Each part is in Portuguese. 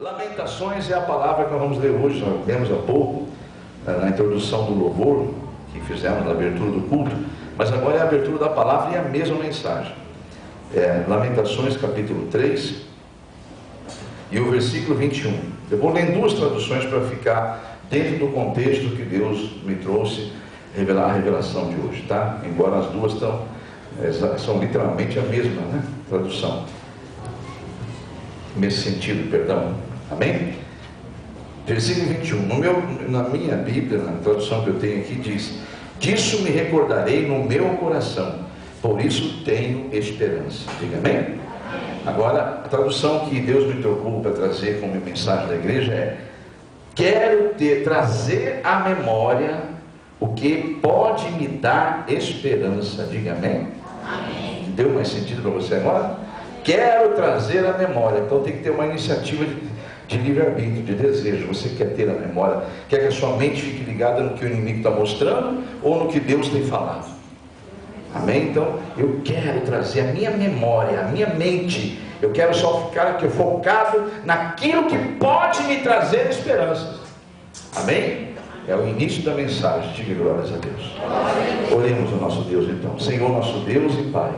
Lamentações é a palavra que nós vamos ler hoje. Nós lemos há pouco, na introdução do louvor, que fizemos na abertura do culto, mas agora é a abertura da palavra e a mesma mensagem. Lamentações capítulo 3 e o versículo 21. Eu vou ler em duas traduções para ficar dentro do contexto que Deus me trouxe revelar a revelação de hoje, tá? Embora as duas são literalmente a mesma, né? Tradução. Nesse sentido, perdão. Amém? Versículo 21. Na minha Bíblia, na tradução que eu tenho aqui, diz: disso me recordarei no meu coração, por isso tenho esperança. Diga amém? Agora, a tradução que Deus me trocou para trazer como mensagem da igreja é: quero trazer à memória o que pode me dar esperança. Diga amém? Amém. Deu mais sentido para você agora? Quero trazer à memória. Então tem que ter uma iniciativa de livre-arbítrio, de desejo. Você quer ter a memória, quer que a sua mente fique ligada no que o inimigo está mostrando ou no que Deus tem falado. Amém? Então eu quero trazer a minha memória, a minha mente. Eu quero só ficar aqui focado naquilo que pode me trazer esperanças. Amém? É o início da mensagem. Diga glórias a Deus. Oremos ao nosso Deus então. Senhor, nosso Deus e Pai,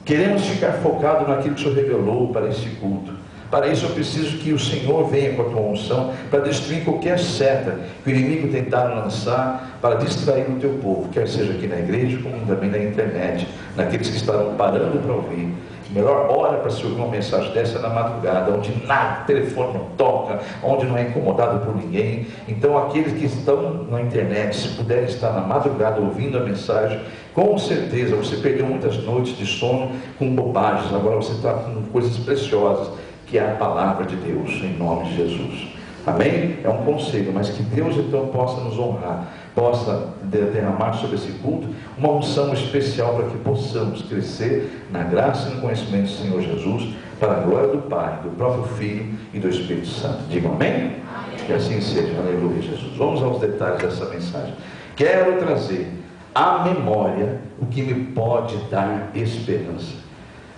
queremos ficar focado naquilo que o Senhor revelou para esse culto. Para isso eu preciso que o Senhor venha com a tua unção para destruir qualquer seta que o inimigo tentar lançar para distrair o teu povo, quer seja aqui na igreja como também na internet, naqueles que estarão parando para ouvir. Melhor hora para se ouvir uma mensagem dessa na madrugada, onde nada, o telefone não toca, onde não é incomodado por ninguém. Então aqueles que estão na internet, se puderem estar na madrugada ouvindo a mensagem, com certeza você perdeu muitas noites de sono com bobagens, agora você está com coisas preciosas, que é a palavra de Deus, em nome de Jesus. Amém? É um conselho, mas que Deus então possa nos honrar, possa derramar sobre esse culto uma unção especial para que possamos crescer na graça e no conhecimento do Senhor Jesus, para a glória do Pai, do próprio Filho e do Espírito Santo. Digam amém? Amém. Que assim seja. Aleluia, Jesus. Vamos aos detalhes dessa mensagem. Quero trazer à memória o que me pode dar esperança.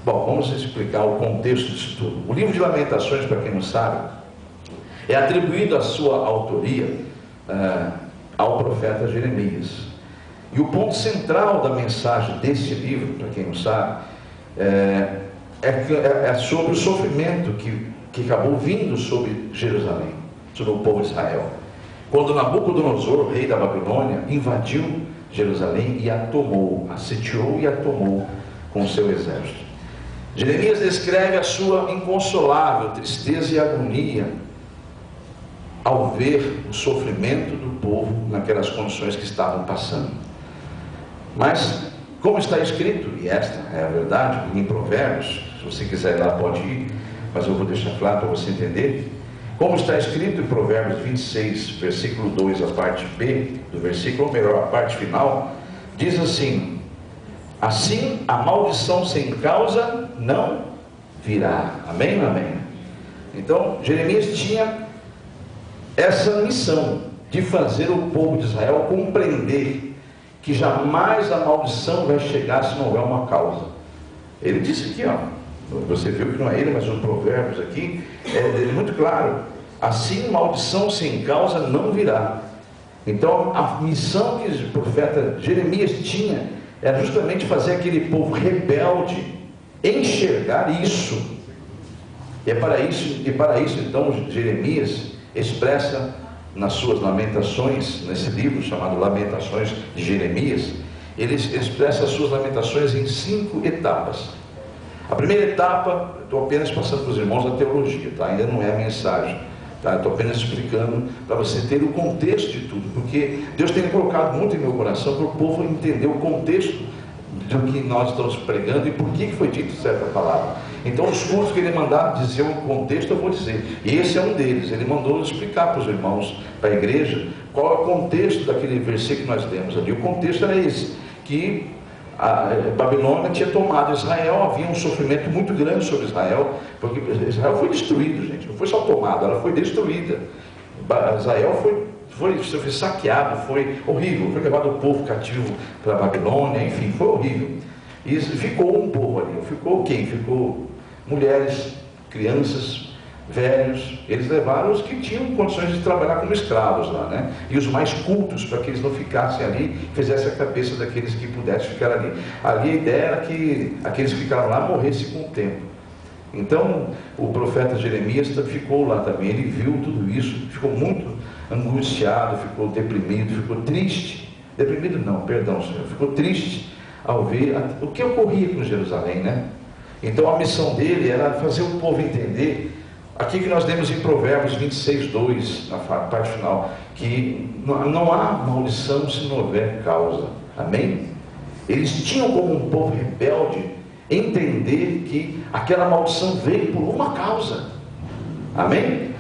Bom, vamos explicar o contexto disso tudo. O livro de Lamentações, para quem não sabe, é atribuído a sua autoria ao profeta Jeremias. E o ponto central da mensagem desse livro, para quem não sabe, é sobre o sofrimento que acabou vindo sobre Jerusalém, sobre o povo de Israel. Quando Nabucodonosor, rei da Babilônia, invadiu Jerusalém e a tomou, a sitiou e a tomou com o seu exército. Jeremias descreve a sua inconsolável tristeza e agonia ao ver o sofrimento do povo naquelas condições que estavam passando. Mas, como está escrito, e esta é a verdade, em Provérbios, se você quiser ir lá pode ir, mas eu vou deixar claro para você entender. Como está escrito em Provérbios 26, versículo 2, a parte B do versículo, ou melhor, a parte final, diz assim: assim a maldição sem causa não virá. Amém ou amém? Então, Jeremias tinha essa missão de fazer o povo de Israel compreender que jamais a maldição vai chegar se não houver uma causa. Ele disse aqui, você viu que não é ele, mas os provérbios aqui, é muito claro: assim maldição sem causa não virá. Então a missão que o profeta Jeremias tinha era justamente fazer aquele povo rebelde enxergar isso. E para isso então Jeremias expressa nas suas lamentações, nesse livro chamado Lamentações de Jeremias, ele expressa as suas lamentações em 5 etapas. A primeira etapa, estou apenas passando para os irmãos a teologia, tá? Ainda não é a mensagem, tá? Estou apenas explicando para você ter o contexto de tudo, porque Deus tem colocado muito em meu coração para o povo entender o contexto do que nós estamos pregando e por que foi dito certa palavra. Então os cursos que ele mandar dizer o contexto, eu vou dizer, e esse é um deles. Ele mandou explicar para os irmãos, para a igreja, qual é o contexto daquele versículo que nós lemos ali. O contexto era esse, que a Babilônia tinha tomado Israel, havia um sofrimento muito grande sobre Israel, porque Israel foi destruído, gente, não foi só tomado, ela foi destruída. Israel foi saqueado, foi horrível, foi levado o povo cativo para a Babilônia, enfim, foi horrível. E ficou um povo ali, ficou quem? Ficou mulheres, crianças, velhos. Eles levaram os que tinham condições de trabalhar como escravos lá, né? E os mais cultos, para que eles não ficassem ali, fizessem a cabeça daqueles que pudessem ficar ali. Ali a ideia era que aqueles que ficaram lá morressem com o tempo. Então o profeta Jeremias ficou lá também. Ele viu tudo isso, ficou muito angustiado, ficou deprimido, ficou triste. Deprimido não, perdão, Senhor. Ficou triste ao ver o que ocorria com Jerusalém, né? Então a missão dele era fazer o povo entender aqui que nós lemos em Provérbios 26:2, na parte final, que não há maldição se não houver causa. Amém? Eles tinham, como um povo rebelde, entender que aquela maldição veio por uma causa. Amém?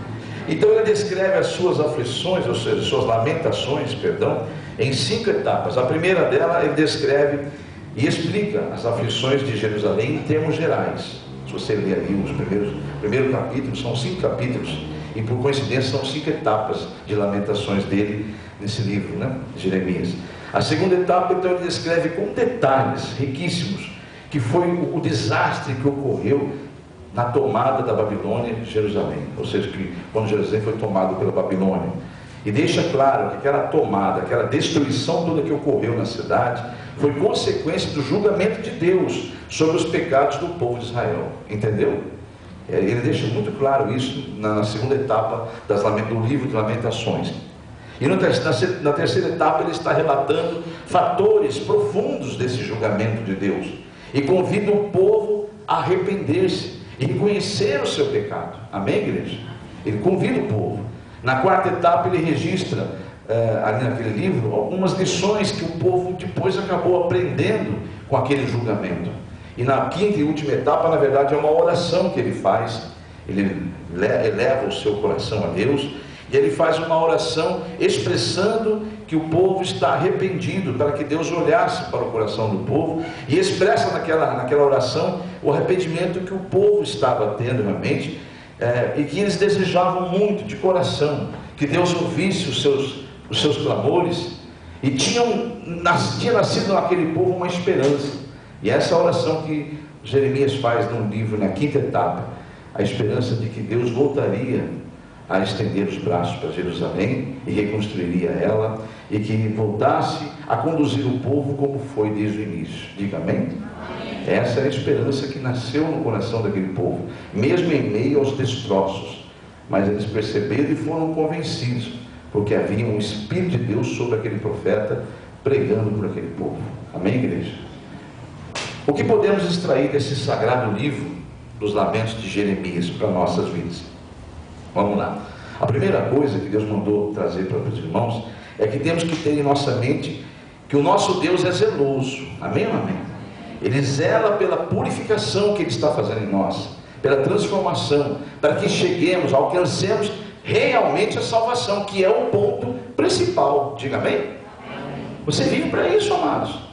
Então ele descreve as suas aflições, ou seja, suas lamentações, perdão, em 5 etapas. A primeira dela ele descreve e explica as aflições de Jerusalém em termos gerais. Se você ler ali os primeiros capítulos, são 5 capítulos, e por coincidência são 5 etapas de lamentações dele nesse livro, né, Jeremias. A segunda etapa, então, ele descreve com detalhes riquíssimos, que foi o desastre que ocorreu na tomada da Babilônia de Jerusalém, ou seja, que quando Jerusalém foi tomado pela Babilônia, e deixa claro que aquela tomada, aquela destruição toda que ocorreu na cidade, foi consequência do julgamento de Deus sobre os pecados do povo de Israel, entendeu? Ele deixa muito claro isso na segunda etapa do livro de Lamentações. E na terceira etapa ele está relatando fatores profundos desse julgamento de Deus, e convida o povo a arrepender-se e reconhecer o seu pecado. Amém, igreja? Ele convida o povo. Na quarta etapa ele registra ali naquele livro algumas lições que o povo depois acabou aprendendo com aquele julgamento. E na quinta e última etapa, na verdade, é uma oração que ele faz. Ele eleva o seu coração a Deus, e ele faz uma oração expressando que o povo está arrependido, para que Deus olhasse para o coração do povo, e expressa naquela oração o arrependimento que o povo estava tendo realmente, e que eles desejavam muito de coração, que Deus ouvisse os seus clamores, e tinha nascido naquele povo uma esperança. E essa oração que Jeremias faz no livro, na quinta etapa, a esperança de que Deus voltaria a estender os braços para Jerusalém e reconstruiria ela, e que voltasse a conduzir o povo como foi desde o início. Diga amém? Amém. Essa é a esperança que nasceu no coração daquele povo, mesmo em meio aos destroços. Mas eles perceberam e foram convencidos, porque havia um Espírito de Deus sobre aquele profeta, pregando por aquele povo. Amém, igreja? O que podemos extrair desse sagrado livro dos Lamentos de Jeremias para nossas vidas? Vamos lá. A primeira coisa que Deus mandou trazer para os irmãos é que temos que ter em nossa mente que o nosso Deus é zeloso. Amém ou amém? Ele zela pela purificação que Ele está fazendo em nós, pela transformação, para que cheguemos, alcancemos realmente a salvação, que é o ponto principal. Diga amém? Você vive para isso, amados.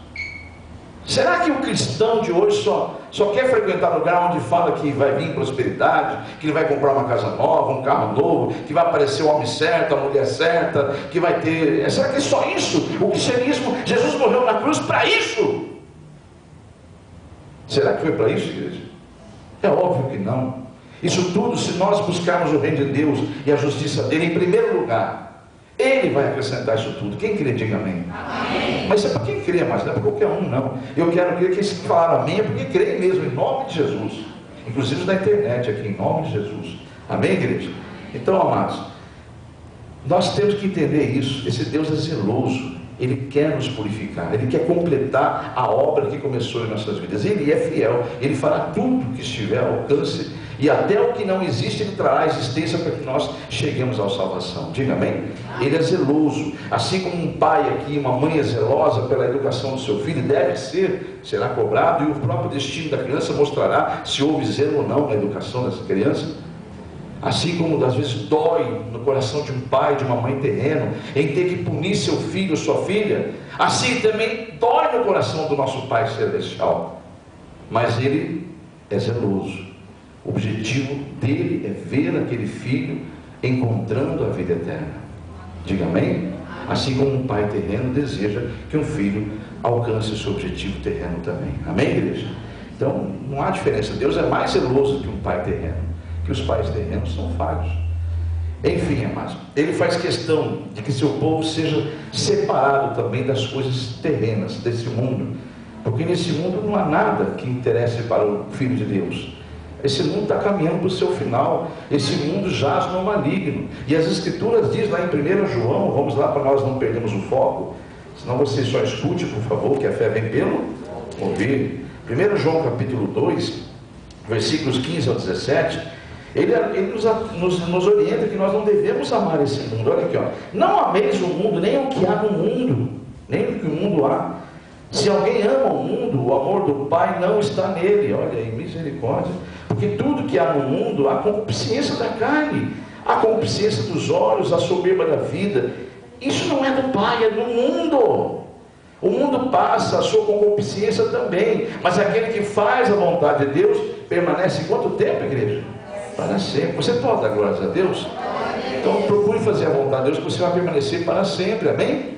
Será que o cristão de hoje só quer frequentar lugar onde fala que vai vir prosperidade, que ele vai comprar uma casa nova, um carro novo, que vai aparecer o homem certo, a mulher certa, que vai ter... Será que é só isso? O cristianismo, Jesus morreu na cruz para isso? Será que foi para isso, igreja? É óbvio que não. Isso tudo, se nós buscarmos o reino de Deus e a justiça dele em primeiro lugar, Ele vai acrescentar isso tudo. Quem crê, diga amém. Amém. Mas é para quem crê, mas não é para qualquer um, não. Eu quero crer que eles que falaram amém é porque creem mesmo, em nome de Jesus. Inclusive na internet aqui, em nome de Jesus. Amém, igreja? Então, amados, nós temos que entender isso. Esse Deus é zeloso. Ele quer nos purificar. Ele quer completar a obra que começou em nossas vidas. Ele é fiel. Ele fará tudo que estiver ao alcance, e até o que não existe Ele trará existência para que nós cheguemos à salvação. Diga amém? Ele é zeloso. Assim como um pai aqui, uma mãe é zelosa pela educação do seu filho, deve ser, será cobrado, e o próprio destino da criança mostrará se houve zelo ou não na educação dessa criança. Assim como às vezes dói no coração de um pai, de uma mãe terreno, em ter que punir seu filho ou sua filha, assim também dói no coração do nosso Pai Celestial. Mas Ele é zeloso. O objetivo dele é ver aquele filho encontrando a vida eterna. Diga amém? Assim como um pai terreno deseja que um filho alcance o seu objetivo terreno também. Amém, igreja? Então, não há diferença. Deus é mais zeloso que um pai terreno. que os pais terrenos são falhos. Enfim, amados, ele faz questão de que seu povo seja separado também das coisas terrenas, desse mundo, porque nesse mundo não há nada que interesse para o Filho de Deus. Esse mundo está caminhando para o seu final, esse mundo jaz no maligno, e as Escrituras diz lá em 1 João, vamos lá para nós não perdermos o foco, senão você só escute, por favor, que a fé vem pelo ouvir. 1 João capítulo 2, versículos 15 ao 17, ele nos orienta que nós não devemos amar esse mundo. Olha aqui, ó. Não ameis o mundo, nem o que há no mundo, nem o que o mundo há. Se alguém ama o mundo, o amor do Pai não está nele. Olha aí, misericórdia. Porque tudo que há no mundo, a concupiscência da carne, a concupiscência dos olhos, a soberba da vida, isso não é do Pai, é do mundo. O mundo passa, a sua concupiscência também, mas aquele que faz a vontade de Deus permanece quanto tempo, igreja? Para sempre. Você pode dar glórias a Deus? Então procure fazer a vontade de Deus, que você vai permanecer para sempre, amém?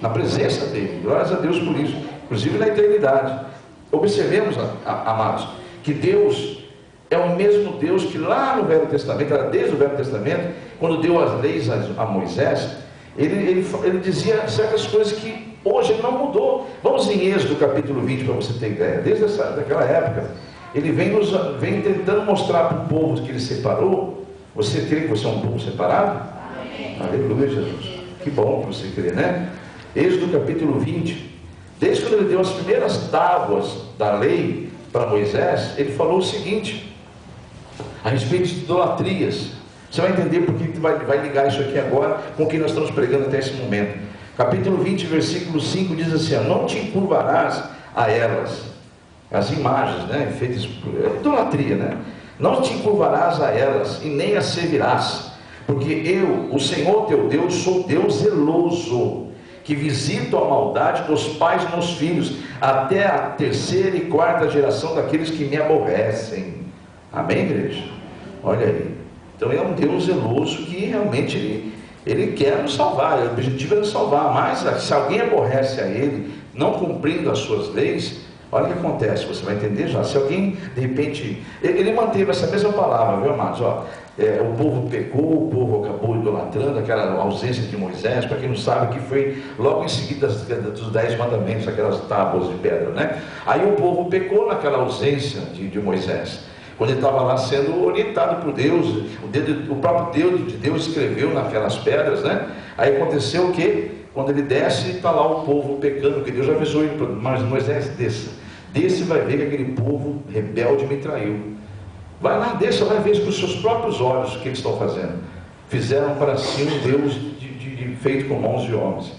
Na presença dele, glórias a Deus por isso, inclusive na eternidade. Observemos, amados, que Deus é o mesmo Deus que lá no Velho Testamento, desde o Velho Testamento, quando deu as leis a Moisés, ele dizia certas coisas que hoje ele não mudou. Vamos em Êxodo capítulo 20 para você ter ideia. Desde daquela época, ele vem tentando mostrar para o povo que ele separou. Você crê que você é um povo separado? Amém. Aleluia, Jesus. Que bom que você crê, né? Êxodo capítulo 20. Desde quando ele deu as primeiras tábuas da lei para Moisés, ele falou o seguinte a respeito de idolatrias. Você vai entender por que vai ligar isso aqui agora com o que nós estamos pregando até esse momento. Capítulo 20, versículo 5 diz assim: não te encurvarás a elas. As imagens, né, feitas por idolatria, né? Não te encurvarás a elas e nem as servirás, porque eu, o Senhor teu Deus, sou Deus zeloso, que visito a maldade dos pais nos filhos, até a terceira e quarta geração daqueles que me aborrecem. Amém, igreja? Olha aí. Então ele é um Deus zeloso que realmente ele quer nos salvar, o objetivo é nos salvar, mas se alguém aborrece a ele, não cumprindo as suas leis, olha o que acontece, você vai entender já. Se alguém, de repente, ele manteve essa mesma palavra, viu, amados? O povo pecou, o povo acabou idolatrando, aquela ausência de Moisés, para quem não sabe, que foi logo em seguida dos 10 mandamentos, aquelas tábuas de pedra, né? Aí o povo pecou naquela ausência de Moisés, quando ele estava lá sendo orientado por Deus, o próprio Deus de Deus escreveu naquelas pedras, né? Aí aconteceu o quê? Quando ele desce, está lá o povo pecando, porque Deus já avisou ele, mas Moisés, desce e vai ver que aquele povo rebelde me traiu. Vai lá, desça, vai ver com os seus próprios olhos o que eles estão fazendo. Fizeram para si um Deus feito com mãos de homens.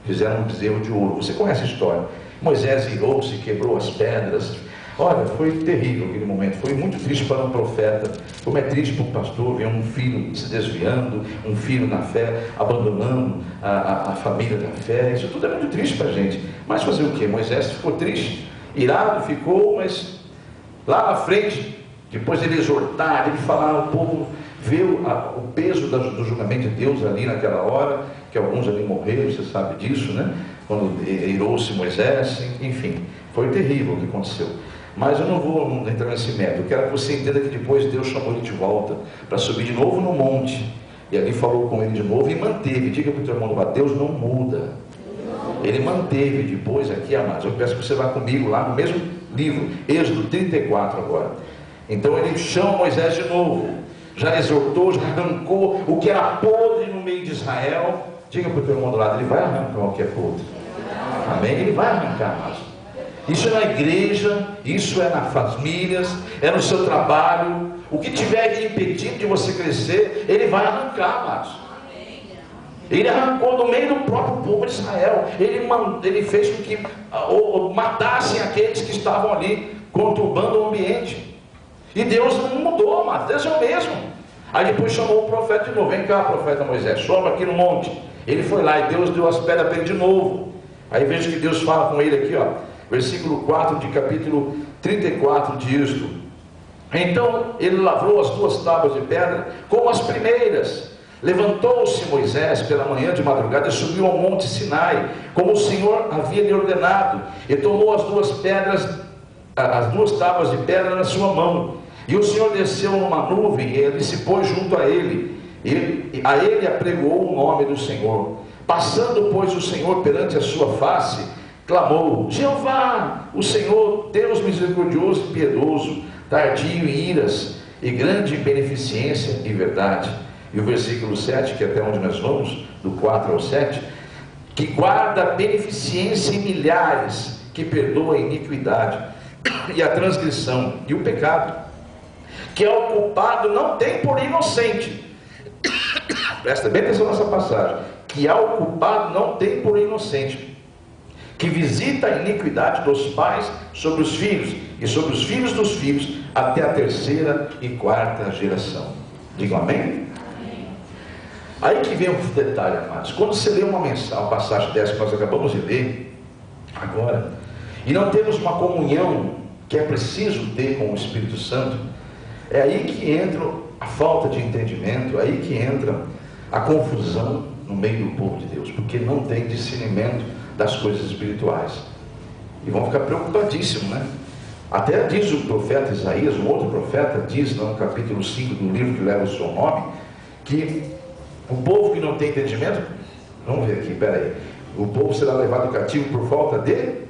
Fizeram um bezerro de ouro. Você conhece a história. Moisés irou-se, quebrou as pedras. Olha, foi terrível aquele momento. Foi muito triste para um profeta. Como é triste para um pastor ver um filho se desviando, um filho na fé, abandonando a família da fé. Isso tudo é muito triste para a gente. Mas fazer o quê? Moisés ficou triste, irado ficou, mas lá na frente, depois dele exortar, ele falar, o povo vê o peso do julgamento de Deus ali naquela hora, que alguns ali morreram, você sabe disso, né? Quando irou-se Moisés, enfim, foi terrível o que aconteceu. Mas eu não vou entrar nesse método. Eu quero que você entenda que depois Deus chamou ele de volta para subir de novo no monte, e ali falou com ele de novo e manteve. Diga para o teu irmão: Deus não muda. Ele manteve depois aqui, amados. Eu peço que você vá comigo lá no mesmo livro, Êxodo 34 agora. Então ele chama Moisés de novo, já exortou, já arrancou o que era podre no meio de Israel. Diga para o teu irmão do lado: ele vai arrancar o que é podre. Amém? Ele vai arrancar, amados. Isso é na igreja, isso é nas famílias, é no seu trabalho. O que tiver impedindo de você crescer, ele vai arrancar, amados. Ele arrancou do meio do próprio povo de Israel. Ele fez com que matassem aqueles que estavam ali, conturbando o ambiente. E Deus não mudou, amados. Deus é o mesmo. Aí depois chamou o profeta de novo: vem cá, profeta Moisés, sobe aqui no monte. Ele foi lá e Deus deu as pedras para ele de novo. Aí veja que Deus fala com ele aqui, ó. Versículo 4 de capítulo 34 de Êxodo. Então ele lavrou as 2 tábuas de pedra como as primeiras. Levantou-se Moisés pela manhã de madrugada e subiu ao monte Sinai, como o Senhor havia lhe ordenado, e tomou as 2 tábuas de pedra na sua mão, E o Senhor desceu numa nuvem, e ele se pôs junto a ele. A ele apregoou o nome do Senhor. Passando, pois, o Senhor perante a sua face, clamou: Jeová, o Senhor, Deus misericordioso e piedoso, tardio em iras, e grande em beneficência e verdade. E o versículo 7, que é até onde nós vamos, do 4 ao 7, que guarda a beneficência em milhares, que perdoa a iniquidade, e a transgressão, e o pecado, que é o culpado não tem por inocente. Presta bem atenção nessa passagem. Que é o culpado não tem por inocente, que visita a iniquidade dos pais sobre os filhos, e sobre os filhos dos filhos, até a terceira e quarta geração. Digam amém? Amém. Aí que vem um detalhe, amados. Quando você lê uma passagem dessa que nós acabamos de ler agora, e não temos uma comunhão que é preciso ter com o Espírito Santo, é aí que entra a falta de entendimento, é aí que entra a confusão no meio do povo de Deus, porque não tem discernimento das coisas espirituais, e vão ficar preocupadíssimos, né? Até diz o profeta Isaías, um outro profeta, diz no capítulo 5 do livro que leva o seu nome, que o povo que não tem entendimento, vamos ver aqui, peraí, o povo será levado cativo por falta de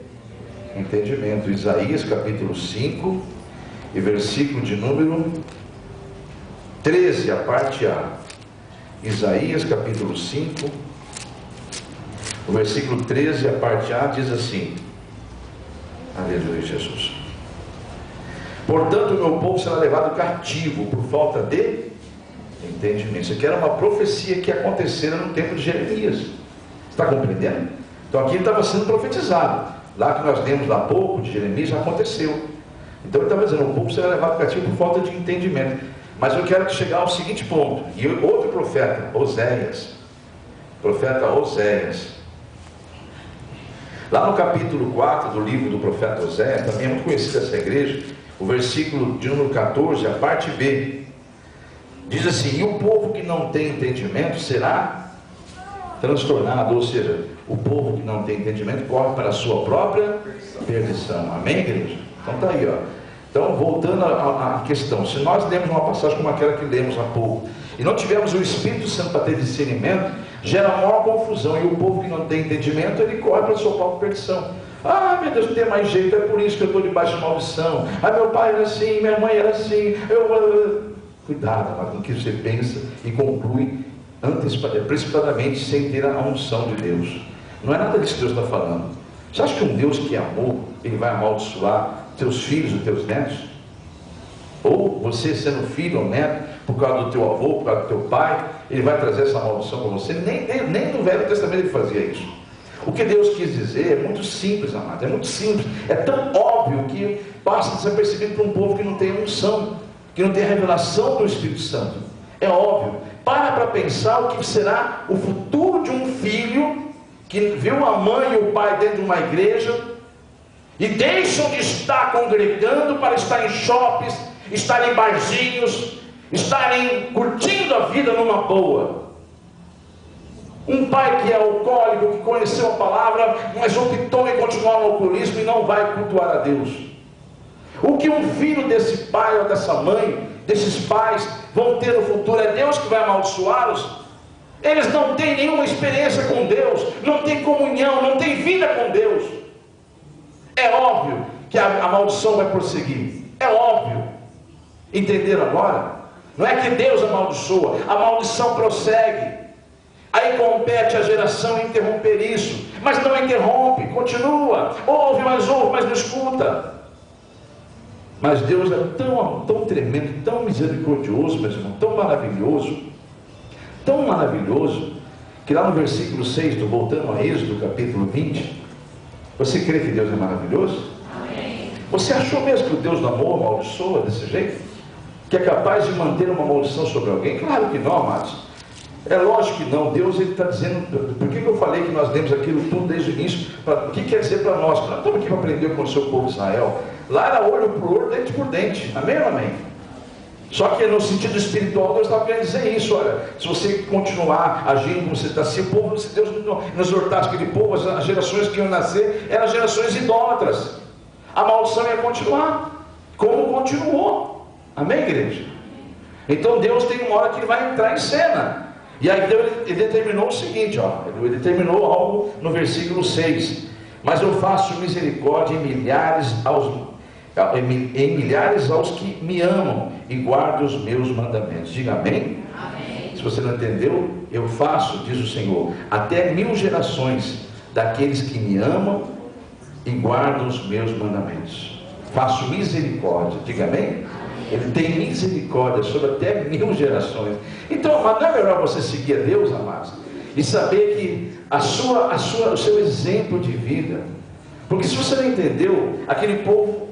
entendimento. Isaías capítulo 5 e versículo de número 13, a parte A. Isaías capítulo 5, o versículo 13, a parte A, diz assim: aleluia, Jesus. Portanto, o meu povo será levado cativo por falta de entendimento. Isso aqui era uma profecia que acontecera no tempo de Jeremias. Está compreendendo? Então aqui estava sendo profetizado. Lá que nós lemos há pouco de Jeremias, já aconteceu. Então ele estava dizendo: o povo será levado cativo por falta de entendimento. Mas eu quero chegar ao seguinte ponto. E outro profeta, Oséias, lá no capítulo 4 do livro do profeta Oséias, também é muito conhecida essa igreja, o versículo de número 14, a parte B, diz assim: e o povo que não tem entendimento será transtornado. Ou seja, o povo que não tem entendimento corre para a sua própria perdição. Amém, igreja? Então está aí, ó. Então, voltando à questão, se nós lemos uma passagem como aquela que lemos há pouco, e não tivermos o Espírito Santo para ter discernimento, gera maior confusão, e o povo que não tem entendimento, ele corre para a sua própria perdição. Ah, meu Deus, não tem mais jeito, é por isso que eu estou debaixo de maldição. Ah, meu pai era assim, minha mãe era assim. Cuidado com o que você pensa e conclui precipitadamente, sem ter a unção de Deus. Não é nada disso que Deus está falando. Você acha que um Deus que é amor, ele vai amaldiçoar teus filhos, os teus netos? Ou você sendo filho ou neto, por causa do teu avô, por causa do teu pai, ele vai trazer essa maldição para você? Nem no Velho Testamento ele fazia isso. O que Deus quis dizer é muito simples, amado, é muito simples, é tão óbvio que passa desapercebido para um povo que não tem unção, que não tem a revelação do Espírito Santo. É óbvio. Para pensar o que será o futuro de um filho que viu a mãe e o pai dentro de uma igreja e deixam de estar congregando para estar em shoppings, estar em barzinhos, estarem curtindo a vida numa boa. Um pai que é alcoólico, que conheceu a palavra, mas optou em continuar no alcoolismo e não vai cultuar a Deus. O que um filho desse pai ou dessa mãe, desses pais, vão ter no futuro? É Deus que vai amaldiçoá-los? Eles não têm nenhuma experiência com Deus, não têm comunhão, não têm vida com Deus. É óbvio que a maldição vai prosseguir. É óbvio. Entenderam agora? Não é que Deus amaldiçoa, a maldição prossegue. Aí compete a geração interromper isso, mas não interrompe, continua. Ouve, mas não escuta. Mas Deus é tão tremendo, tão misericordioso, meu irmão, tão maravilhoso, que lá no versículo 6, voltando a Êxodo, capítulo 20, você crê que Deus é maravilhoso? Amém. Você achou mesmo que o Deus do amor amaldiçoa desse jeito? Que é capaz de manter uma maldição sobre alguém? Claro que não, amados. É lógico que não. Deus está dizendo, por que eu falei que nós lemos aquilo tudo desde o início? O que quer dizer para nós? Nós estamos aqui para aprender com o seu povo de Israel. Lá era olho por olho, dente por dente. Amém ou amém? Só que no sentido espiritual, Deus estava querendo dizer isso. Olha, se você continuar agindo como você está, se o povo, se Deus não exortasse aquele povo, as gerações que iam nascer eram gerações idólatras. A maldição ia continuar, como continuou. Amém, igreja? Então Deus tem uma hora que ele vai entrar em cena. E aí ele determinou o seguinte, ele determinou algo no versículo 6. Mas eu faço misericórdia em milhares aos que me amam e guardam os meus mandamentos. Diga amém? Amém. Se você não entendeu, eu faço, diz o Senhor, até 1000 gerações daqueles que me amam e guardam os meus mandamentos. Faço misericórdia. Diga amém? Ele tem misericórdia sobre até 1000 gerações. Então, mas não é melhor você seguir a Deus, amados, e saber que o seu exemplo de vida, porque se você não entendeu, aquele povo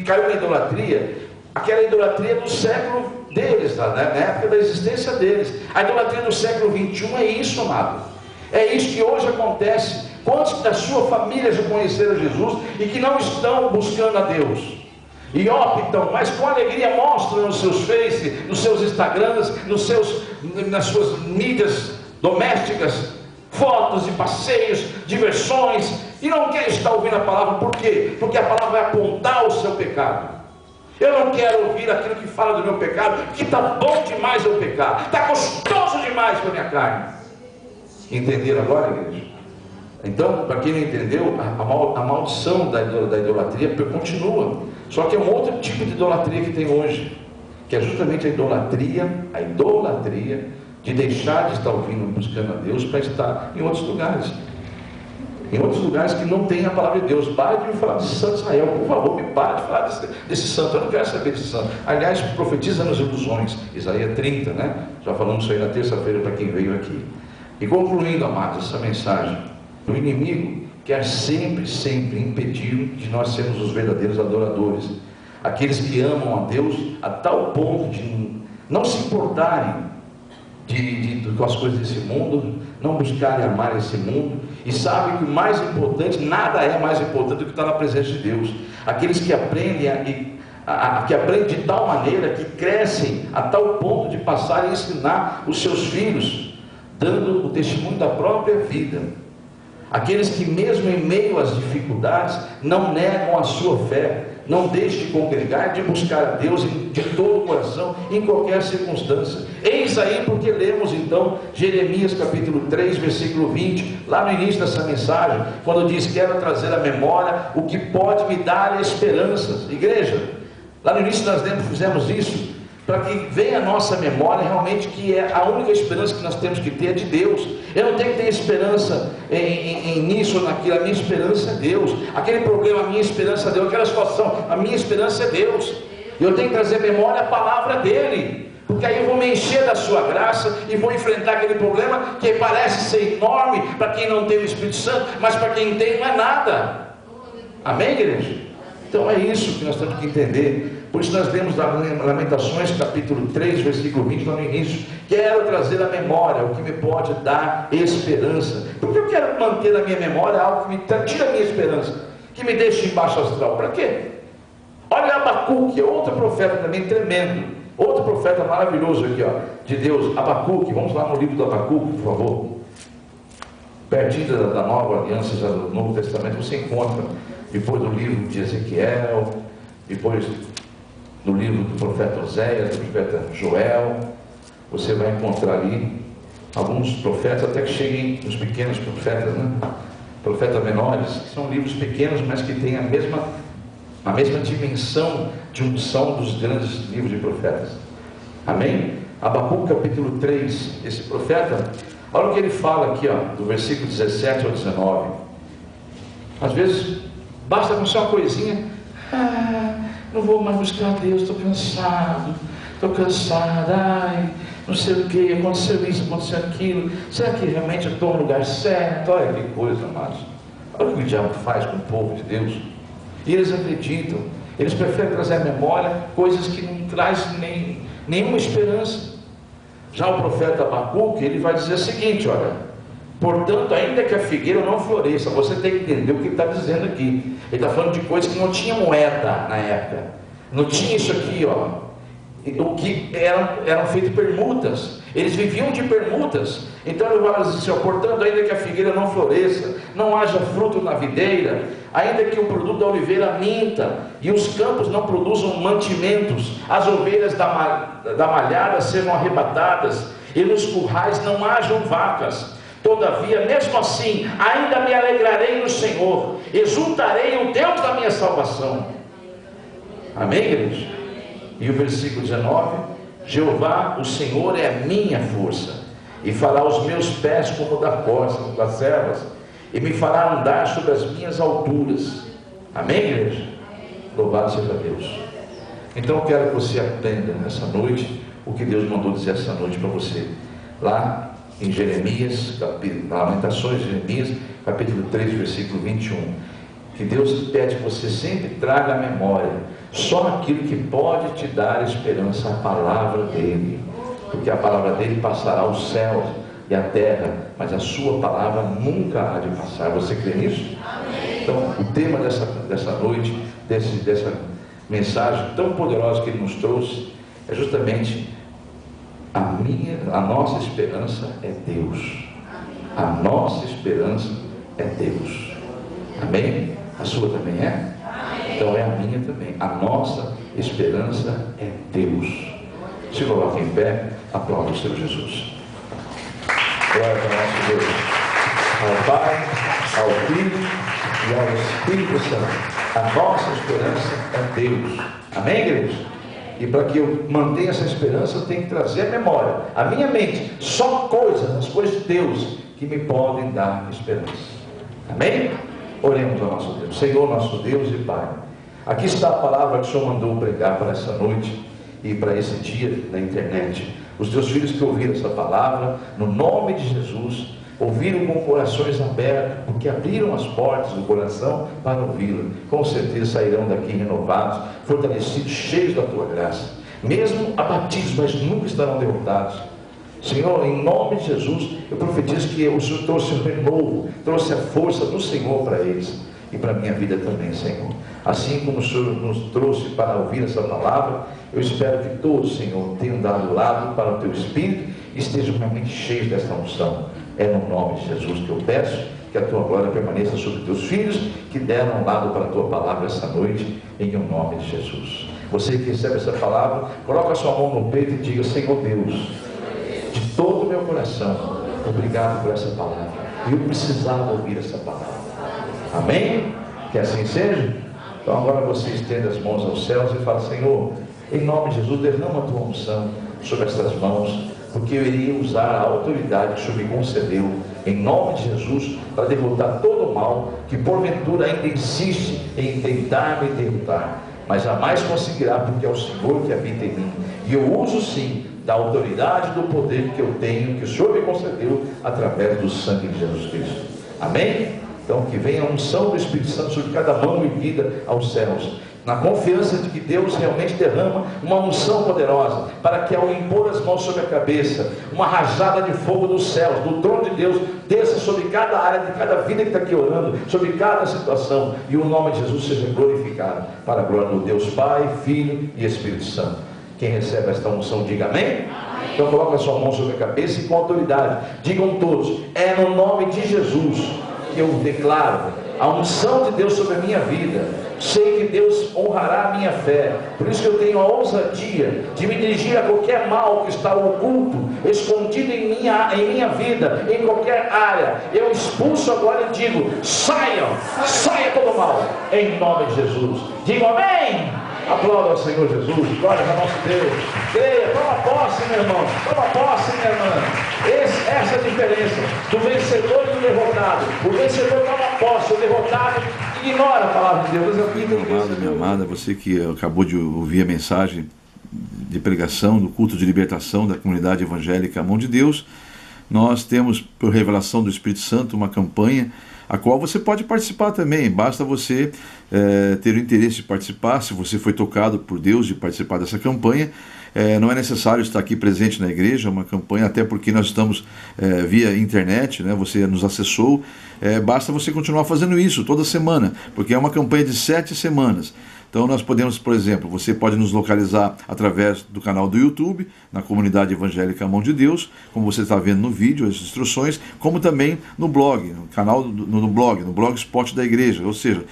caiu na idolatria, aquela idolatria do século deles, na época da existência deles. A idolatria do século 21 é isso, amado. É isso que hoje acontece. Quantos da sua família já conheceram Jesus e que não estão buscando a Deus? E optam, mas com alegria mostram nos seus Face, nos seus Instagrams, nas suas mídias domésticas, fotos de passeios, diversões, e não quer estar ouvindo a palavra. Por quê? Porque a palavra vai apontar o seu pecado. Eu não quero ouvir aquilo que fala do meu pecado, que está bom demais eu pecar, está gostoso demais para a minha carne. Entenderam agora, igreja? Então, para quem não entendeu, a maldição da idolatria continua. Só que é um outro tipo de idolatria que tem hoje, que é justamente a idolatria de deixar de estar ouvindo, buscando a Deus, para estar em outros lugares. Em outros lugares que não tem a palavra de Deus. Pare de me falar de Santo Israel, por favor, me pare de falar desse santo. Eu não quero saber desse santo. Aliás, profetiza nas ilusões, Isaías 30, né? Já falamos isso aí na terça-feira para quem veio aqui. E concluindo, amados, essa mensagem, o inimigo quer sempre impedir de nós sermos os verdadeiros adoradores, aqueles que amam a Deus a tal ponto de não se importarem com as coisas desse mundo, não buscarem amar esse mundo, e sabem que o mais importante, nada é mais importante do que estar na presença de Deus. Aqueles que aprendem que aprendem de tal maneira, que crescem a tal ponto de passarem a ensinar os seus filhos, dando o testemunho da própria vida. Aqueles que mesmo em meio às dificuldades não negam a sua fé, não deixam de congregar, de buscar a Deus de todo o coração, em qualquer circunstância. Eis aí porque lemos então Jeremias capítulo 3, versículo 20, lá no início dessa mensagem, quando diz: quero trazer à memória o que pode me dar esperanças. Igreja, lá no início nós fizemos isso, para que venha à nossa memória realmente que é a única esperança que nós temos que ter é de Deus. Eu não tenho que ter esperança nisso ou naquilo. A minha esperança é Deus. Aquele problema, a minha esperança é Deus. Aquela situação, a minha esperança é Deus. Eu tenho que trazer à memória a palavra dele, porque aí eu vou me encher da sua graça e vou enfrentar aquele problema que parece ser enorme para quem não tem o Espírito Santo, mas para quem tem não é nada. Amém, igreja? Então é isso que nós temos que entender. Por isso nós lemos Lamentações capítulo 3, versículo 20, lá no início: quero trazer à memória o que me pode dar esperança. Porque eu quero manter na minha memória algo que me tira a minha esperança, que me deixe em baixo astral. Para quê? Olha Abacuque, outro profeta também tremendo, outro profeta maravilhoso aqui, de Deus. Abacuque, vamos lá no livro do Abacuque, por favor. Pertinho da nova aliança, já do Novo Testamento, você encontra, depois do livro de Ezequiel, depois no livro do profeta Oséias, do profeta Joel, você vai encontrar ali alguns profetas, até que cheguem os pequenos profetas, né? Profetas menores, que são livros pequenos, mas que têm a mesma dimensão de unção dos grandes livros de profetas. Amém? Abacuque capítulo 3, esse profeta, olha o que ele fala aqui, do versículo 17 ao 19. Às vezes basta acontecer uma coisinha: não vou mais buscar a Deus, estou cansado, ai, não sei o que, aconteceu isso, aconteceu aquilo, será que realmente eu estou no lugar certo? Olha que coisa, amados. Olha o que o diabo faz com o povo de Deus. E eles acreditam, eles preferem trazer à memória coisas que não trazem nenhuma esperança. Já o profeta Abacuque, ele vai dizer o seguinte: olha, portanto, ainda que a figueira não floresça, você tem que entender o que ele está dizendo aqui. Ele está falando de coisas que não tinha moeda na época, não tinha isso aqui, o que eram feitas permutas. Eles viviam de permutas. Então ele fala assim, portanto, ainda que a figueira não floresça, não haja fruto na videira, ainda que o produto da oliveira minta, e os campos não produzam mantimentos, as ovelhas da malhada sejam arrebatadas, e nos currais não hajam vacas, todavia, mesmo assim, ainda me alegrarei no Senhor, exultarei o Deus da minha salvação. Amém, igreja? E o versículo 19: Jeová, o Senhor, é a minha força, e fará os meus pés como da corça, das servas, e me fará andar sobre as minhas alturas. Amém, igreja? Louvado seja Deus. Então eu quero que você aprenda nessa noite o que Deus mandou dizer essa noite para você. Lá em Jeremias, Lamentações, Jeremias, capítulo 3, versículo 21. Que Deus pede que você sempre traga à memória só aquilo que pode te dar esperança, a palavra dele. Porque a palavra dele passará os céus e a terra, mas a sua palavra nunca há de passar. Você crê nisso? Amém. Então, o tema dessa noite, dessa mensagem tão poderosa que ele nos trouxe, é justamente a nossa esperança é Deus. A nossa esperança é Deus. Amém? A sua também é? Então é a minha também. A nossa esperança é Deus. Se coloque em pé, aplauda o Senhor Jesus. Glória ao nosso Deus, ao Pai, ao Filho e ao Espírito Santo. A nossa esperança é Deus. Amém, igreja? E para que eu mantenha essa esperança, eu tenho que trazer a memória, a minha mente, só coisas, as coisas de Deus, que me podem dar esperança. Amém? Oremos ao nosso Deus. Senhor, nosso Deus e Pai, aqui está a palavra que o Senhor mandou pregar para essa noite e para esse dia na internet. Os teus filhos que ouviram essa palavra, no nome de Jesus, ouviram com corações abertos, porque abriram as portas do coração para ouvi-la. Com certeza sairão daqui renovados, fortalecidos, cheios da tua graça, mesmo abatidos, mas nunca estarão derrotados. Senhor, em nome de Jesus, eu profetizo que o Senhor trouxe um renovo, trouxe a força do Senhor para eles e para a minha vida também, Senhor. Assim como o Senhor nos trouxe para ouvir essa palavra, eu espero que todos, Senhor, tenham dado lado para o teu Espírito e estejam realmente cheios desta unção. É no nome de Jesus que eu peço que a tua glória permaneça sobre teus filhos que deram lado para a tua palavra essa noite, em o nome de Jesus. Você que recebe essa palavra, coloca a sua mão no peito e diga: Senhor Deus, de todo o meu coração, obrigado por essa palavra. Eu precisava ouvir essa palavra. Amém? Que assim seja? Então agora você estende as mãos aos céus e fala: Senhor, em nome de Jesus, derrama a tua unção sobre estas mãos, porque eu iria usar a autoridade que o Senhor me concedeu, em nome de Jesus, para derrotar todo o mal que porventura ainda insiste em tentar me derrotar, mas jamais conseguirá, porque é o Senhor que habita em mim. E eu uso sim da autoridade, do poder que eu tenho, que o Senhor me concedeu através do sangue de Jesus Cristo. Amém? Então que venha a unção do Espírito Santo sobre cada mão e vida aos céus, na confiança de que Deus realmente derrama uma unção poderosa, para que ao impor as mãos sobre a cabeça, uma rajada de fogo dos céus, do trono de Deus, desça sobre cada área de cada vida que está aqui orando, sobre cada situação, e o nome de Jesus seja glorificado, para a glória do Deus Pai, Filho e Espírito Santo. Quem recebe esta unção, diga amém. Amém. Então coloque a sua mão sobre a cabeça e com autoridade, digam todos: é no nome de Jesus que eu declaro a unção de Deus sobre a minha vida. Sei que Deus honrará a minha fé, por isso que eu tenho a ousadia de me dirigir a qualquer mal que está oculto, escondido em minha vida, em qualquer área. Eu expulso agora e digo: saia todo mal, em nome de Jesus. Digo amém. Aplauda ao Senhor Jesus, glória ao nosso Deus. Creia, toma posse, meu irmão, toma posse, minha irmã. Essa é a diferença do vencedor e do derrotado. O vencedor toma posse, o derrotado ignora a palavra de Deus. Meu amado, minha amada, você que acabou de ouvir a mensagem de pregação do culto de libertação da comunidade evangélica A Mão de Deus, nós temos, por revelação do Espírito Santo, uma campanha a qual você pode participar também. Basta você ter o interesse de participar, se você foi tocado por Deus de participar dessa campanha. Não é necessário estar aqui presente na igreja, é uma campanha, até porque nós estamos via internet, né? Você nos acessou, basta você continuar fazendo isso toda semana, porque é uma campanha de 7 semanas. Então nós podemos, por exemplo, você pode nos localizar através do canal do YouTube, na Comunidade Evangélica Mão de Deus, como você está vendo no vídeo, as instruções, como também no blog, no canal, no blogspot da igreja, ou seja,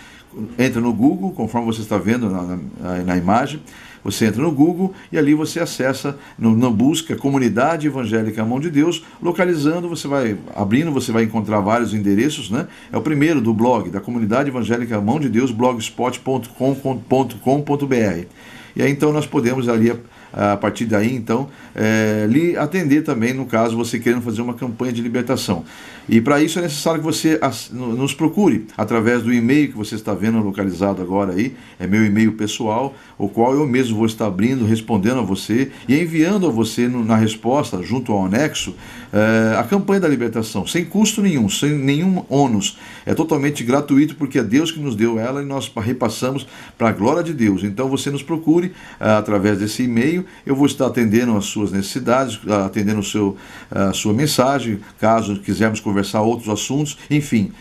entra no Google, conforme você está vendo na imagem, você entra no Google e ali você acessa, no busca Comunidade Evangélica Mão de Deus, localizando, você vai abrindo, você vai encontrar vários endereços, né? É o primeiro do blog, da Comunidade Evangélica Mão de Deus, blogspot.com.br. E aí então nós podemos ali, a partir daí então, lhe atender também, no caso, você querendo fazer uma campanha de libertação. E para isso é necessário que você nos procure através do e-mail que você está vendo localizado agora aí, é meu e-mail pessoal, o qual eu mesmo vou estar abrindo, respondendo a você e enviando a você na resposta, junto ao anexo, a campanha da libertação, sem custo nenhum, sem nenhum ônus. É totalmente gratuito, porque é Deus que nos deu ela e nós repassamos para a glória de Deus. Então você nos procure através desse e-mail, eu vou estar atendendo as suas necessidades, atendendo a sua mensagem, caso quisermos conversar outros assuntos, enfim.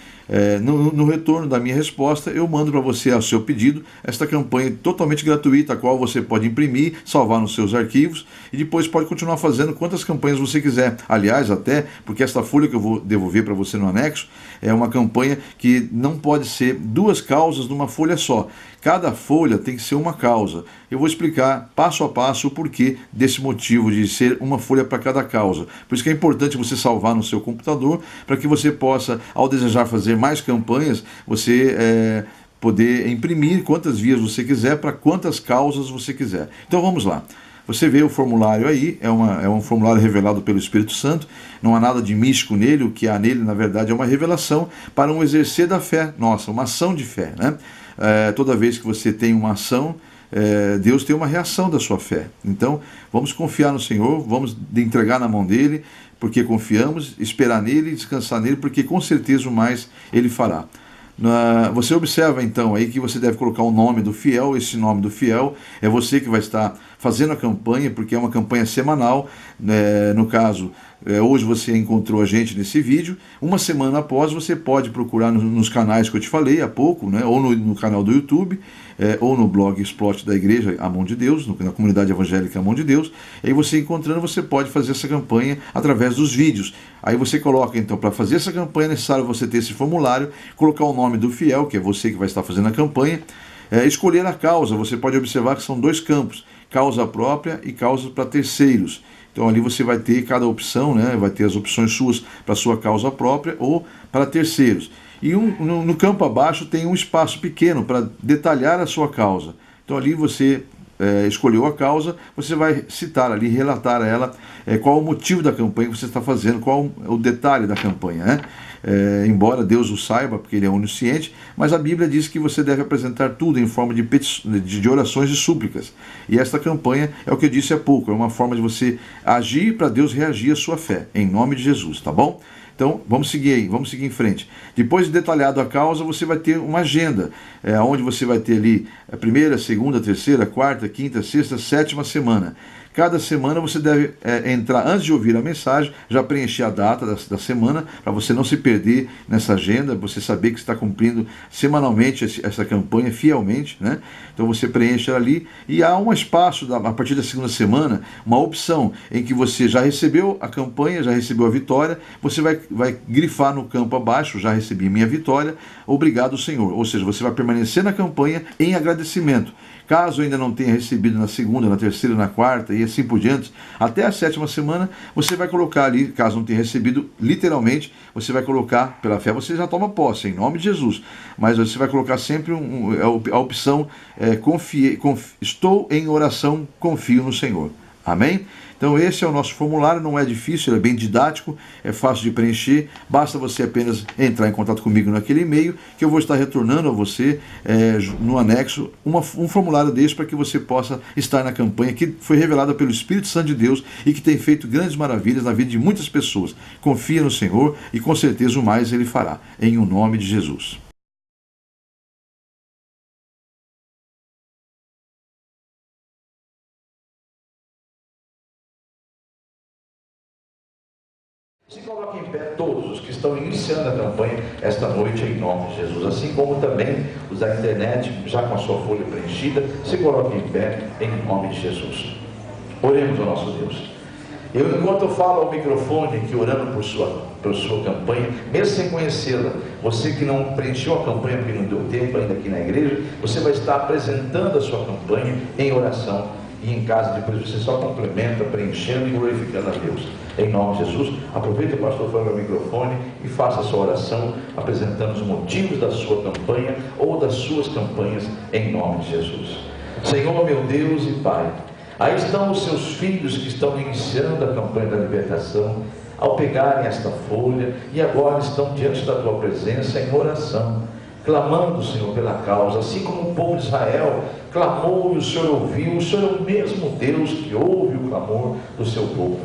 No retorno da minha resposta, eu mando para você, ao seu pedido, esta campanha totalmente gratuita, a qual você pode imprimir, salvar nos seus arquivos e depois pode continuar fazendo quantas campanhas você quiser. Aliás, até porque esta folha que eu vou devolver para você no anexo é uma campanha que não pode ser 2 causas numa folha só. Cada folha tem que ser uma causa. Eu vou explicar passo a passo o porquê desse motivo de ser uma folha para cada causa. Por isso que é importante você salvar no seu computador, para que você possa, ao desejar fazer mais campanhas, você poder imprimir quantas vias você quiser, para quantas causas você quiser. Então vamos lá. Você vê o formulário aí, é um formulário revelado pelo Espírito Santo, não há nada de místico nele, o que há nele, na verdade, é uma revelação para um exercer da fé nossa, uma ação de fé, né? Toda vez que você tem uma ação, Deus tem uma reação da sua fé. Então, vamos confiar no Senhor, vamos entregar na mão dele, porque confiamos, esperar nele, descansar nele, porque com certeza o mais ele fará. Você observa então aí que você deve colocar o nome do fiel. Esse nome do fiel é você que vai estar fazendo a campanha, porque é uma campanha semanal. No caso, hoje você encontrou a gente nesse vídeo. Uma semana após, você pode procurar nos canais que eu te falei há pouco, né? Ou no canal do YouTube, ou no blogspot da igreja A Mão de Deus, na Comunidade Evangélica A Mão de Deus. E aí você encontrando, você pode fazer essa campanha através dos vídeos. Aí você coloca, então, para fazer essa campanha é necessário você ter esse formulário, colocar o nome do fiel, que é você que vai estar fazendo a campanha, escolher a causa. Você pode observar que são 2 campos, causa própria e causa para terceiros. Então ali você vai ter cada opção, né? Vai ter as opções suas para sua causa própria ou para terceiros. E no campo abaixo tem um espaço pequeno para detalhar a sua causa. Então ali você escolheu a causa, você vai citar ali, relatar a ela qual o motivo da campanha que você está fazendo, qual o detalhe da campanha, né? Embora Deus o saiba, porque ele é onisciente, mas a Bíblia diz que você deve apresentar tudo em forma de orações e súplicas. E esta campanha é o que eu disse há pouco, é uma forma de você agir para Deus reagir à sua fé, em nome de Jesus, tá bom? Então, vamos seguir aí, vamos seguir em frente. Depois de detalhado a causa, você vai ter uma agenda, onde você vai ter ali a primeira, segunda, terceira, quarta, quinta, sexta, 7ª semana. Cada semana você deve entrar, antes de ouvir a mensagem, já preencher a data da semana, para você não se perder nessa agenda, você saber que está cumprindo semanalmente essa campanha fielmente, né? Então você preenche ali e há um espaço, a partir da 2ª semana, uma opção em que você já recebeu a campanha, já recebeu a vitória, você vai grifar no campo abaixo, já recebi minha vitória, obrigado Senhor. Ou seja, você vai permanecer na campanha em agradecimento. Caso ainda não tenha recebido na 2ª, na 3ª, na 4ª e assim por diante, até a 7ª semana, você vai colocar ali, caso não tenha recebido, literalmente, você vai colocar, pela fé você já toma posse, em nome de Jesus, mas você vai colocar sempre a opção, estou em oração, confio no Senhor. Amém? Então esse é o nosso formulário, não é difícil, ele é bem didático, é fácil de preencher, basta você apenas entrar em contato comigo naquele e-mail, que eu vou estar retornando a você no anexo um formulário desse para que você possa estar na campanha que foi revelada pelo Espírito Santo de Deus e que tem feito grandes maravilhas na vida de muitas pessoas. Confia no Senhor e com certeza o mais Ele fará, em o nome de Jesus. Se coloquem em pé todos os que estão iniciando a campanha esta noite em nome de Jesus, assim como também os da internet, já com a sua folha preenchida, se coloquem em pé em nome de Jesus. Oremos ao nosso Deus. Enquanto eu falo ao microfone aqui, orando por sua campanha, mesmo sem conhecê-la, você que não preencheu a campanha porque não deu tempo ainda aqui na igreja, você vai estar apresentando a sua campanha em oração. E em casa depois você só complementa, preenchendo e glorificando a Deus. Em nome de Jesus, aproveite o pastor falando no microfone e faça a sua oração, apresentando os motivos da sua campanha ou das suas campanhas, em nome de Jesus. Senhor, meu Deus e Pai, aí estão os seus filhos que estão iniciando a campanha da libertação, ao pegarem esta folha, e agora estão diante da tua presença em oração, clamando, Senhor, pela causa, assim como o povo de Israel clamou e o Senhor ouviu. O Senhor é o mesmo Deus que ouve o clamor do seu povo,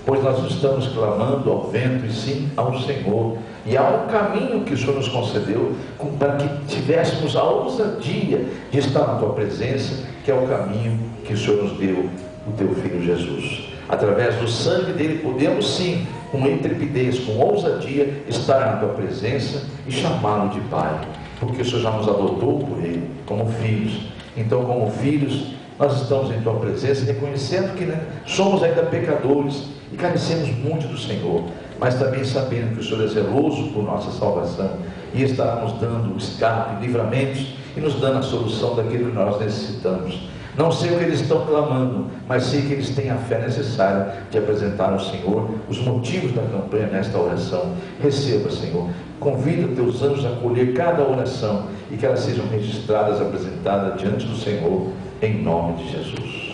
pois nós estamos clamando ao vento e sim ao Senhor, e há um caminho que o Senhor nos concedeu para que tivéssemos a ousadia de estar na tua presença, que é o caminho que o Senhor nos deu, o teu Filho Jesus. Através do sangue dele podemos sim, com intrepidez, com ousadia, estar na tua presença e chamá-lo de Pai, porque o Senhor já nos adotou por ele, como filhos. Então, como filhos, nós estamos em tua presença, reconhecendo que somos ainda pecadores e carecemos muito do Senhor, mas também sabendo que o Senhor é zeloso por nossa salvação e estará nos dando escape, livramentos e nos dando a solução daquilo que nós necessitamos. Não sei o que eles estão clamando, mas sei que eles têm a fé necessária de apresentar ao Senhor os motivos da campanha nesta oração. Receba, Senhor. Convida teus anjos a acolher cada oração e que elas sejam registradas, apresentadas diante do Senhor, em nome de Jesus.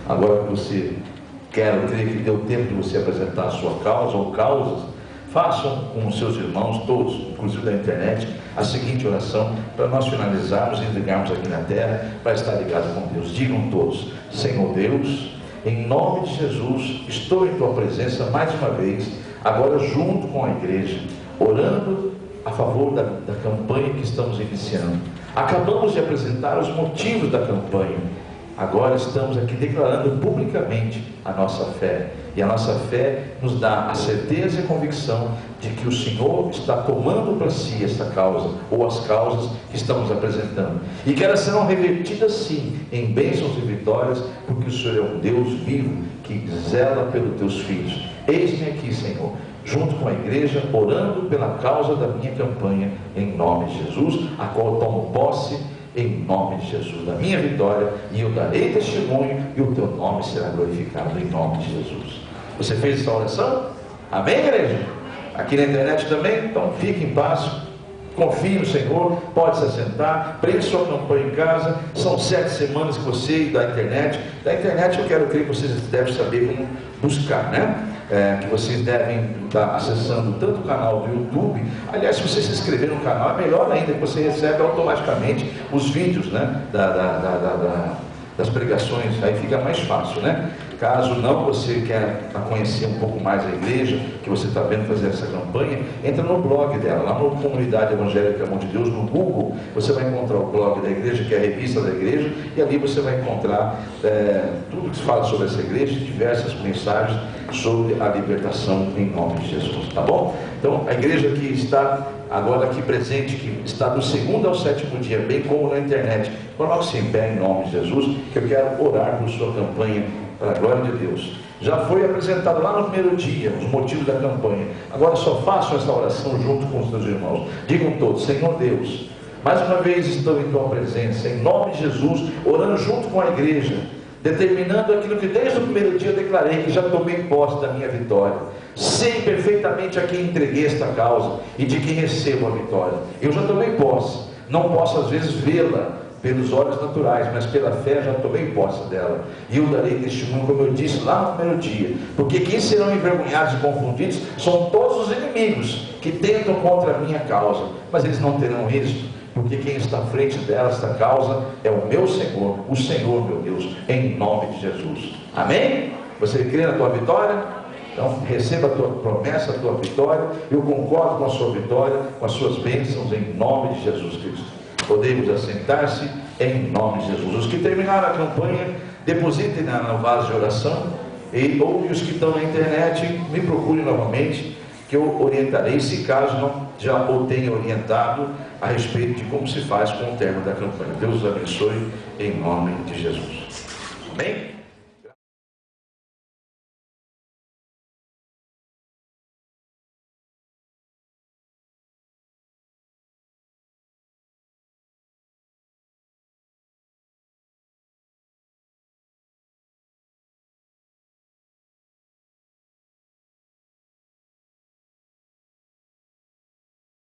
Agora que você quer, creio que deu tempo de você apresentar a sua causa ou causas, façam com os seus irmãos, todos, inclusive da internet, a seguinte oração, para nós finalizarmos e ligarmos aqui na terra, para estar ligado com Deus. Digam todos: Senhor Deus, em nome de Jesus, estou em tua presença mais uma vez, agora junto com a igreja, orando a favor da campanha que estamos iniciando. Acabamos de apresentar os motivos da campanha. Agora estamos aqui declarando publicamente a nossa fé. E a nossa fé nos dá a certeza e a convicção de que o Senhor está tomando para si esta causa, ou as causas que estamos apresentando. E que elas serão revertidas sim, em bênçãos e vitórias, porque o Senhor é um Deus vivo, que zela pelos teus filhos. Eis-me aqui, Senhor, junto com a igreja, orando pela causa da minha campanha, em nome de Jesus, a qual eu tomo posse, em nome de Jesus, da minha vitória, e eu darei testemunho, e o teu nome será glorificado, em nome de Jesus. Você fez essa oração? Amém, igreja? Aqui na internet também? Então fique em paz, confie no Senhor, pode se assentar, preencha sua campanha em casa. São 7 semanas que você e da internet eu quero crer que vocês devem saber como buscar, né? Que vocês devem estar acessando tanto o canal do YouTube. Aliás, se você se inscrever no canal, é melhor ainda, que você recebe automaticamente os vídeos, né, das pregações. Aí fica mais fácil, né? Caso não, você quer conhecer um pouco mais a igreja, que você está vendo fazer essa campanha, entra no blog dela, lá no Comunidade Evangélica Amor de Deus, no Google, você vai encontrar o blog da igreja, que é a revista da igreja, e ali você vai encontrar tudo que se fala sobre essa igreja, diversas mensagens sobre a libertação em nome de Jesus, tá bom? Então, a igreja que está agora aqui presente, que está do 2º ao 7º dia, bem como na internet, coloque-se em pé em nome de Jesus, que eu quero orar por sua campanha, para a glória de Deus. Já foi apresentado lá no primeiro dia os motivos da campanha. Agora só façam essa oração junto com os seus irmãos. Digam todos: Senhor Deus, mais uma vez estou em tua presença, em nome de Jesus, orando junto com a igreja, determinando aquilo que desde o primeiro dia eu declarei, que já tomei posse da minha vitória. Sei perfeitamente a quem entreguei esta causa e de quem recebo a vitória. Eu já tomei posse, não posso às vezes vê-la pelos olhos naturais, mas pela fé já tomei posse dela. E eu darei testemunho, como eu disse lá no primeiro dia. Porque quem serão envergonhados e confundidos são todos os inimigos que tentam contra a minha causa. Mas eles não terão êxito, porque quem está à frente dela, esta causa, é o meu Senhor, o Senhor meu Deus, em nome de Jesus. Amém? Você crê na tua vitória? Então receba a tua promessa, a tua vitória. Eu concordo com a sua vitória, com as suas bênçãos, em nome de Jesus Cristo. Podemos assentar-se em nome de Jesus. Os que terminaram a campanha, depositem no vaso de oração, ou os que estão na internet, me procurem novamente, que eu orientarei, se caso não já o tenha orientado, a respeito de como se faz com o termo da campanha. Deus os abençoe em nome de Jesus. Amém?